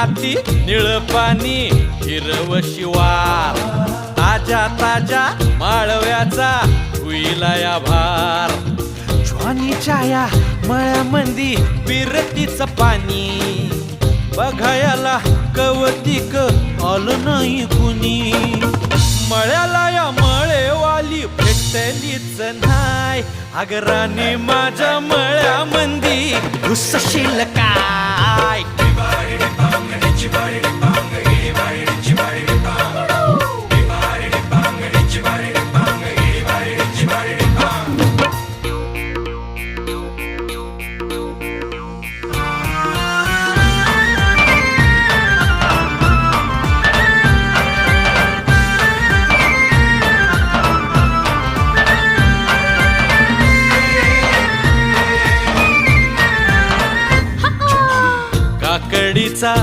माती निळ पाणी हिरव शिवार ताजा ताजा माळव्याचा हुईला या भार ज्वानीच्या या मळ्यामंदी बिरतीचं पाणी बघायला कवतिक आलं नाही कुणी मळ्याला या मळेवाली भेटलीच नाय अगराने माझ्या मळ्यामंदी घुसशील काय काकडीचा